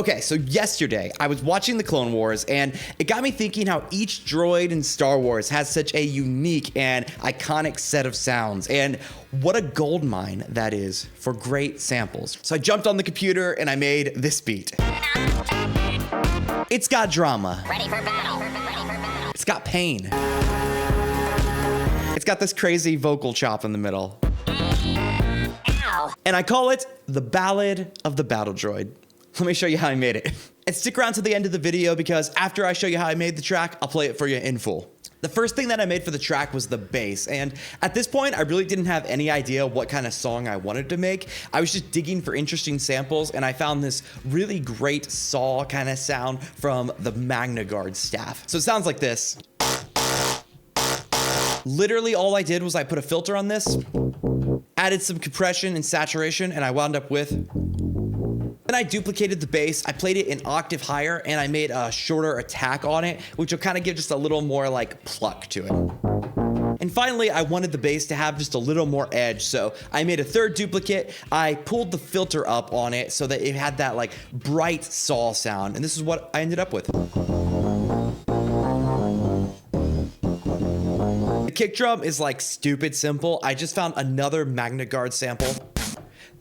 Okay, so yesterday I was watching the Clone Wars and it got me thinking how each droid in Star Wars has such a unique and iconic set of sounds, and what a goldmine that is for great samples. So I jumped on the computer and I made this beat. It's got drama. Ready for battle. Ready for battle. It's got pain. It's got this crazy vocal chop in the middle. Ow. And I call it the Ballad of the Battle Droid. Let me show you how I made it. And stick around to the end of the video because after I show you how I made the track, I'll play it for you in full. The first thing that I made for the track was the bass, and at this point, I really didn't have any idea what kind of song I wanted to make. I was just digging for interesting samples, and I found this really great saw kind of sound from the Magnaguards staff. So it sounds like this. Literally all I did was I put a filter on this, added some compression and saturation, and I wound up with... Then I duplicated the bass, I played it an octave higher, and I made a shorter attack on it, which will kind of give just a little more like pluck to it. And finally, I wanted the bass to have just a little more edge, so I made a third duplicate. I pulled the filter up on it so that it had that like bright saw sound, and this is what I ended up with. The kick drum is like stupid simple. I just found another Magnaguard sample.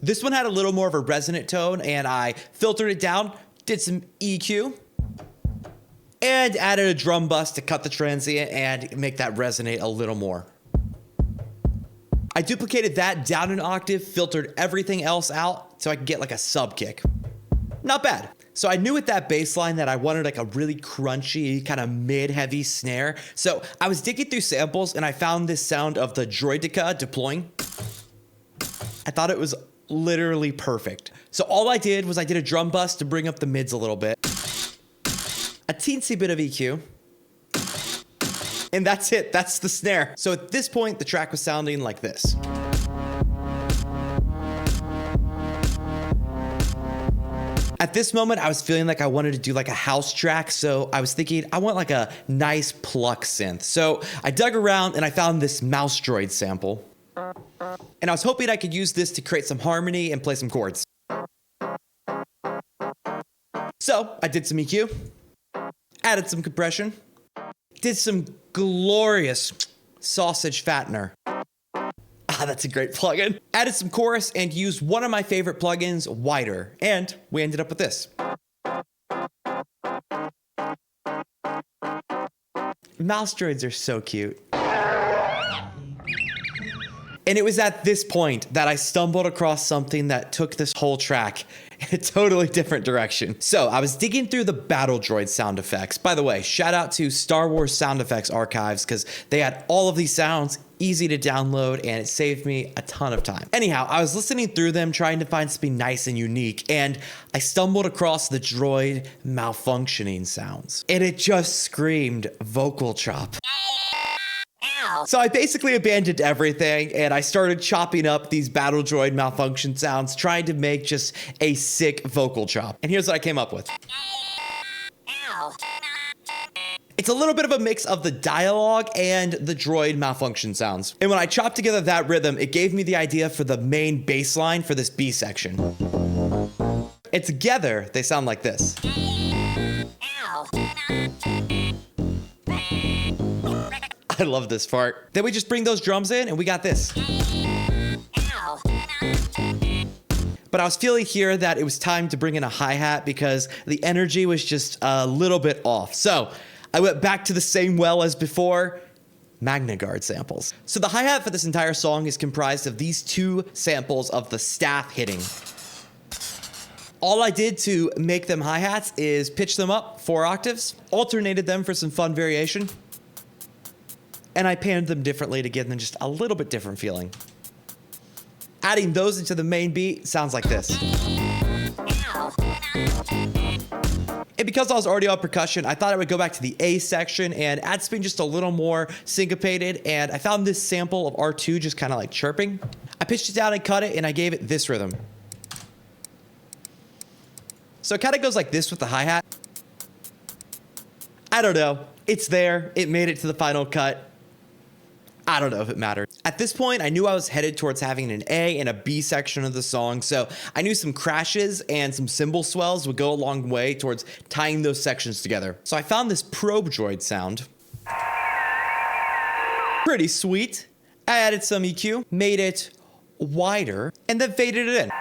This one had a little more of a resonant tone, and I filtered it down, did some EQ, and added a drum bus to cut the transient and make that resonate a little more. I duplicated that down an octave, filtered everything else out so I could get like a sub kick. Not bad. So I knew with that bass line that I wanted like a really crunchy, kind of mid-heavy snare. So I was digging through samples and I found this sound of the Droidekas deploying. I thought it was literally perfect. So all I did was I did a drum bus to bring up the mids a little bit, a teensy bit of EQ, and that's it. That's the snare. So at this point, the track was sounding like this. At this moment, I was feeling like I wanted to do like a house track, so I was thinking I want like a nice pluck synth. So I dug around and I found this mouse droid sample. And I was hoping I could use this to create some harmony and play some chords. So I did some EQ, added some compression, did some glorious sausage fattener. Ah, that's a great plugin. Added some chorus and used one of my favorite plugins, Wider, and we ended up with this. Mouse droids are so cute. And it was at this point that I stumbled across something that took this whole track in a totally different direction. So I was digging through the Battle Droid sound effects. By the way, shout out to Star Wars sound effects archives because they had all of these sounds easy to download and it saved me a ton of time. Anyhow, I was listening through them trying to find something nice and unique, and I stumbled across the droid malfunctioning sounds. And it just screamed vocal chop. So I basically abandoned everything and I started chopping up these Battle Droid malfunction sounds, trying to make just a sick vocal chop. And here's what I came up with. It's a little bit of a mix of the dialogue and the droid malfunction sounds. And when I chopped together that rhythm, it gave me the idea for the main bass line for this B section. And together, they sound like this. I love this part. Then we just bring those drums in and we got this. But I was feeling here that it was time to bring in a hi-hat because the energy was just a little bit off. So I went back to the same well as before, Magnaguard samples. So the hi-hat for this entire song is comprised of these two samples of the staff hitting. All I did to make them hi-hats is pitch them up 4 octaves, alternated them for some fun variation, and I panned them differently to give them just a little bit different feeling. Adding those into the main beat sounds like this. And because I was already on percussion, I thought I would go back to the A section and add something just a little more syncopated, and I found this sample of R2 just kind of like chirping. I pitched it down and cut it, and I gave it this rhythm. So it kind of goes like this with the hi-hat. I don't know. It's there. It made it to the final cut. I don't know if it mattered. At this point, I knew I was headed towards having an A and a B section of the song, so I knew some crashes and some cymbal swells would go a long way towards tying those sections together. So I found this probe droid sound. Pretty sweet. I added some EQ, made it wider, and then faded it in.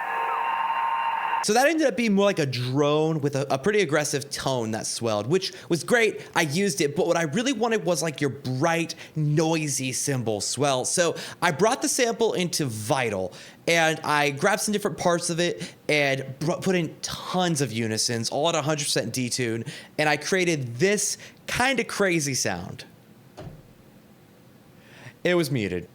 So that ended up being more like a drone with a pretty aggressive tone that swelled, which was great. I used it, but what I really wanted was like your bright, noisy cymbal swell. So I brought the sample into Vital, and I grabbed some different parts of it and put in tons of unisons, all at 100% detune, and I created this kind of crazy sound. It was muted.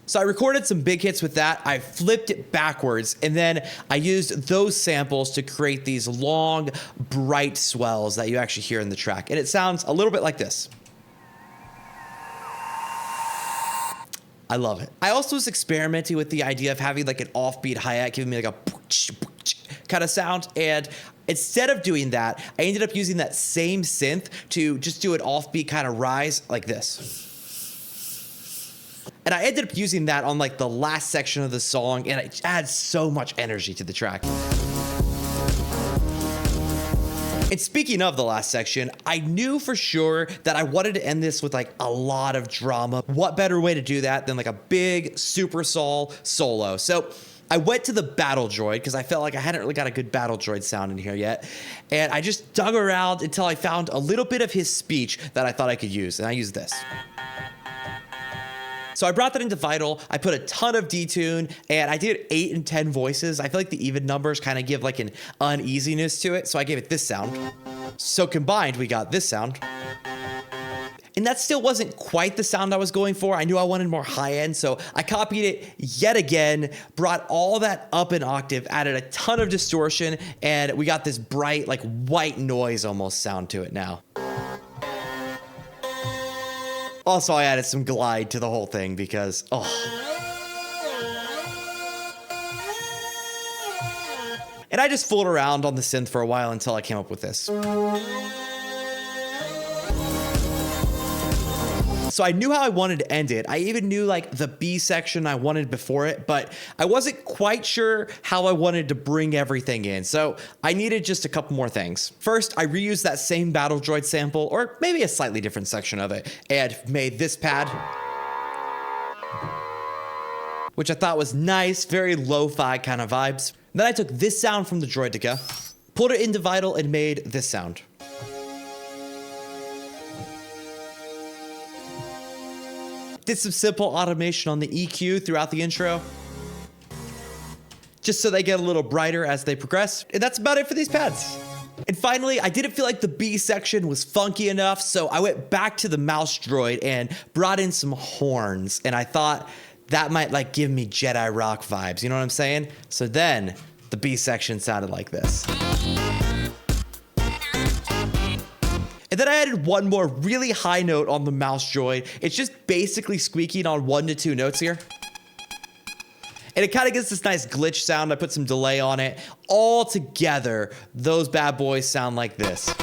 So I recorded some big hits with that. I flipped it backwards, and then I used those samples to create these long, bright swells that you actually hear in the track. And it sounds a little bit like this. I love it. I also was experimenting with the idea of having like an offbeat hi-hat, giving me like a kind of sound. And instead of doing that, I ended up using that same synth to just do an offbeat kind of rise like this. And I ended up using that on like the last section of the song, and it adds so much energy to the track. And speaking of the last section, I knew for sure that I wanted to end this with like a lot of drama. What better way to do that than like a big super sol solo? So I went to the Battle Droid because I felt like I hadn't really got a good Battle Droid sound in here yet. And I just dug around until I found a little bit of his speech that I thought I could use, and I used this. So I brought that into Vital. I put a ton of detune, and I did 8 and 10 voices. I feel like the even numbers kind of give like an uneasiness to it, so I gave it this sound. So combined, we got this sound. And that still wasn't quite the sound I was going for. I knew I wanted more high end, so I copied it yet again, brought all that up an octave, added a ton of distortion, and we got this bright, like white noise almost sound to it now. Also, I added some glide to the whole thing because, oh. And I just fooled around on the synth for a while until I came up with this. So I knew how I wanted to end it. I even knew like the B section I wanted before it, but I wasn't quite sure how I wanted to bring everything in. So I needed just a couple more things. First, I reused that same Battle Droid sample, or maybe a slightly different section of it, and made this pad, which I thought was nice, very lo-fi kind of vibes. Then I took this sound from the Droideka, pulled it into Vital, and made this sound. Did some simple automation on the EQ throughout the intro, just so they get a little brighter as they progress. And that's about it for these pads. And finally, I didn't feel like the B section was funky enough, so I went back to the mouse droid and brought in some horns. And I thought that might like give me Jedi rock vibes, you know what I'm saying? So then the B section sounded like this. And then I added one more really high note on the mouse droid. It's just basically squeaking on 1 to 2 notes here. And it kind of gets this nice glitch sound. I put some delay on it. All together, those bad boys sound like this.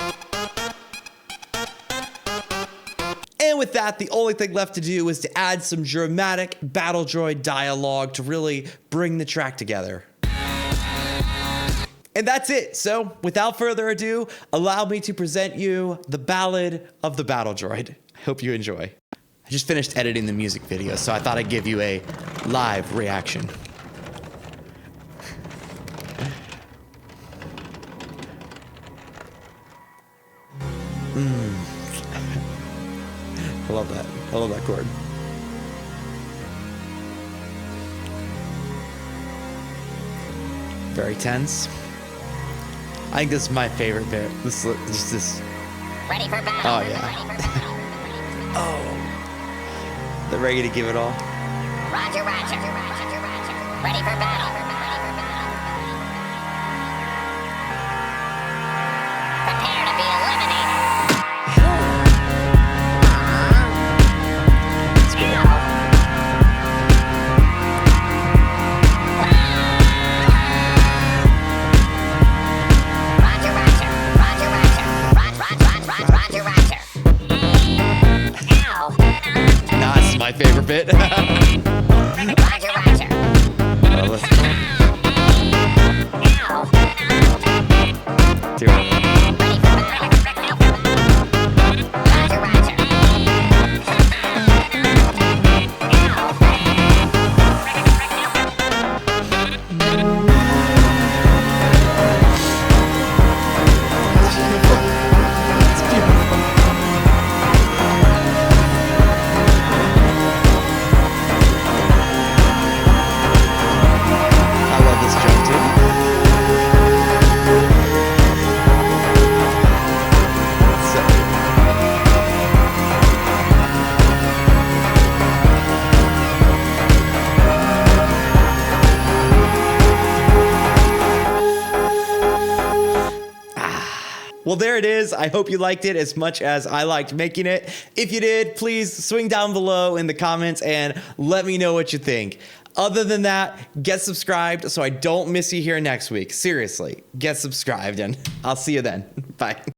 And with that, the only thing left to do was to add some dramatic Battle Droid dialogue to really bring the track together. And that's it. So without further ado, allow me to present you the Ballad of the Battle Droid. I hope you enjoy. I just finished editing the music video, so I thought I'd give you a live reaction. I love that. I love that chord. Very tense. I think this is my favorite bit. This. Ready for battle. Oh yeah. Oh. They're ready to give it all. Roger, roger. Ready for battle. Prepare to be eliminated. Roger. bit. Roger, roger. Oh, let's go. Now. Do it. Ready for battle. Roger, roger. I love this joke too. Well, there it is. I hope you liked it as much as I liked making it. If you did, please swing down below in the comments and let me know what you think. Other than that, get subscribed so I don't miss you here next week. Seriously, get subscribed and I'll see you then. Bye.